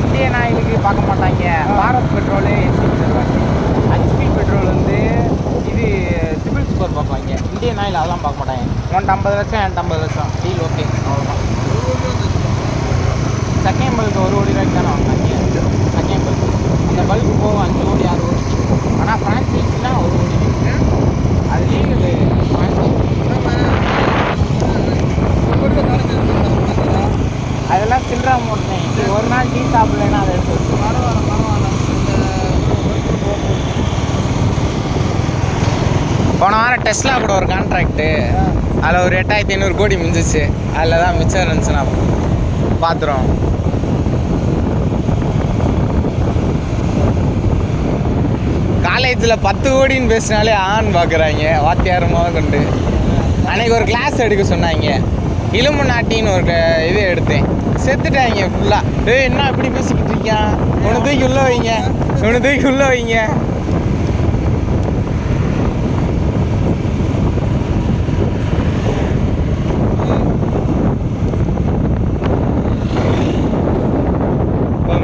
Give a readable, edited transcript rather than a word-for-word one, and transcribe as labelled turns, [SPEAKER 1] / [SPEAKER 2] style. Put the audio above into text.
[SPEAKER 1] Indian ஆயிலுக்கு பார்க்க மாட்டாங்க. Bharat petrol, HP petrol வந்து இது சிபில் ஸ்கோர் பார்ப்பாங்க. இந்தியன் ஆயில் அதெல்லாம் பார்க்க மாட்டாங்க. உன்ட்ட 50 லட்சம், என்கிட்ட 50 லட்சம், டீல் ஓகே, அவ்வளோதான். செகண்ட் பல்க்கு 1 கோடி ரூபாய்க்கு தானே வாங்கினாங்க. செகண்ட் பல்க்கு அந்த பல்க்கு போகும் 5 கோடி 6 கோடி. ஆனால் ஃப்ரான்ச்சைஸினா 1 கோடி. அது லீகலு ஃப்ரான்ச்சைஸி. அதெல்லாம் சில்லற மூட்டேன். ஒரு நாள் டீ சாப்பிடலன்னா அதை எடுத்து வச்சு போன வாரம் டெஸ்லா கூட ஒரு கான்ட்ராக்டு, அதில் ஒரு 8500 கோடி மிஞ்சிச்சு. அதில் தான் மிச்சம் இருந்துச்சுன்னா பார்த்துருவோம். காலேஜில் 10 கோடின்னு பேசினாலே ஆண் பார்க்குறாங்க வாத்தியாரமாக கொண்டு. அன்றைக்கி ஒரு கிளாஸ் எடுக்க சொன்னாங்க. இலும்பு நாட்டின்னு ஒரு இது எடுத்தேன். செத்துட்டாங்க ஃபுல்லாக. என்ன இப்படி பேசிக்கிட்டு இருக்கான், உன்னை தூக்கி உள்ளே வைங்க, உன்னை தூக்கி உள்ளே வைங்க.